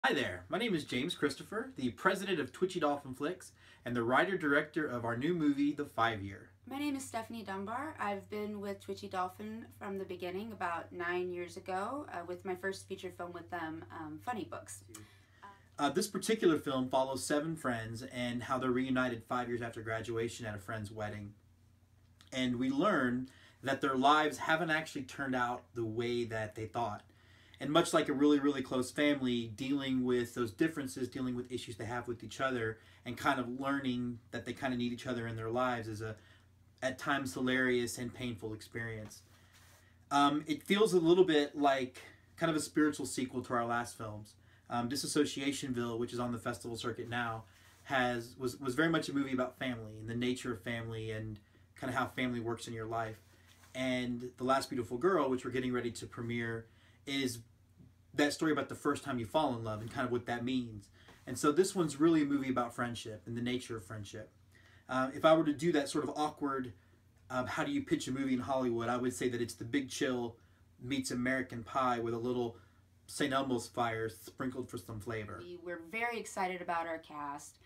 Hi there, my name is James Christopher, the president of Twitchy Dolphin Flicks and the writer-director of our new movie, The 5-Year. My name is Stephanie Dunbar. I've been with Twitchy Dolphin from the beginning, about 9 years ago, with my first feature film with them, Funny Books. This particular film follows 7 friends and how they're reunited 5 years after graduation at a friend's wedding. And we learn that their lives haven't actually turned out the way that they thought. And much like a really, really close family, dealing with those differences, dealing with issues they have with each other, and kind of learning that they kind of need each other in their lives is a, at times, hilarious and painful experience. It feels a little bit like kind of a spiritual sequel to our last films. Disassociationville, which is on the festival circuit now, was very much a movie about family and the nature of family and kind of how family works in your life. And The Last Beautiful Girl, which we're getting ready to premiere, is that story about the first time you fall in love and kind of what that means. And so this one's really a movie about friendship and the nature of friendship. If I were to do that sort of awkward, how do you pitch a movie in Hollywood, I would say that it's The Big Chill meets American Pie with a little St. Elmo's fire sprinkled for some flavor. We're very excited about our cast.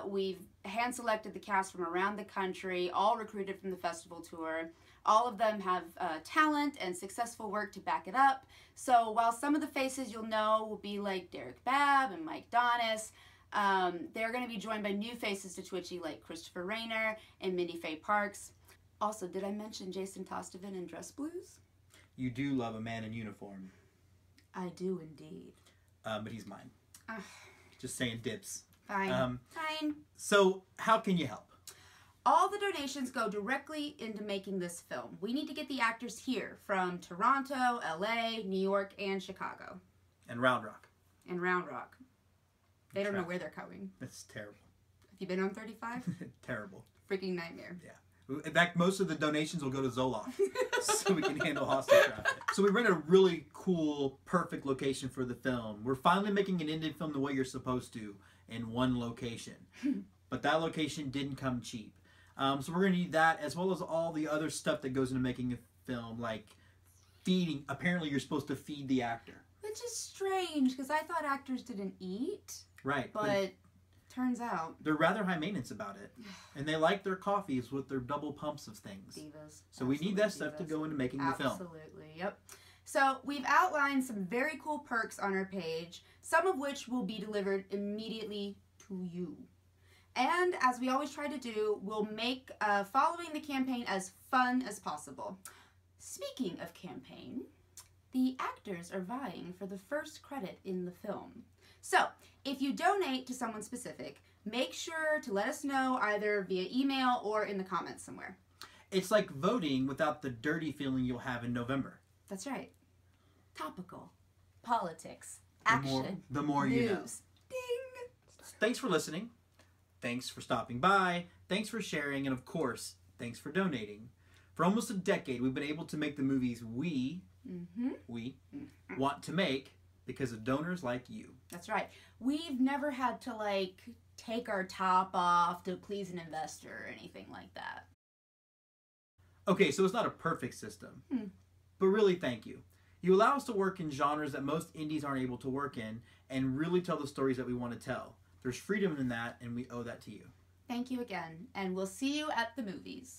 We've hand-selected the cast from around the country, all recruited from the festival tour. All of them have talent and successful work to back it up. So while some of the faces you'll know will be like Derek Babb and Mike Donis, they're going to be joined by new faces to Twitchy like Christopher Rayner and Mindy Faye Parks. Also, did I mention Jason Tostovan in Dress Blues? You do love a man in uniform. I do indeed. But he's mine. Just saying dips. Fine. Fine. So how can you help? All the donations go directly into making this film. We need to get the actors here from Toronto, LA, New York, and Chicago. And Round Rock. And Round Rock. They don't know where they're going. That's terrible. Have you been on 35? Terrible. Freaking nightmare. Yeah. In fact, most of the donations will go to Zoloft so we can handle hostile traffic. So we rented a really cool, perfect location for the film. We're finally making an indie film the way you're supposed to in one location. But that location didn't come cheap. So we're going to need that as well as all the other stuff that goes into making a film, like feeding. Apparently you're supposed to feed the actor. Which is strange, because I thought actors didn't eat. Right. But turns out they're rather high maintenance about it. And they like their coffees with their double pumps of things. Divas. So we need that stuff to go into making the film. Absolutely, yep. So we've outlined some very cool perks on our page, some of which will be delivered immediately to you. And as we always try to do, we'll make following the campaign as fun as possible. Speaking of campaign, the actors are vying for the first credit in the film. So, if you donate to someone specific, make sure to let us know either via email or in the comments somewhere. It's like voting without the dirty feeling you'll have in November. That's right. Topical. Politics. Action. The more you know. Ding! Thanks for listening. Thanks for stopping by. Thanks for sharing. And of course, thanks for donating. For almost a decade, we've been able to make the movies we want to make because of donors like you. That's right. We've never had to, like, take our top off to please an investor or anything like that. Okay, so it's not a perfect system. But really, thank you. You allow us to work in genres that most indies aren't able to work in and really tell the stories that we want to tell. There's freedom in that, and we owe that to you. Thank you again, and we'll see you at the movies.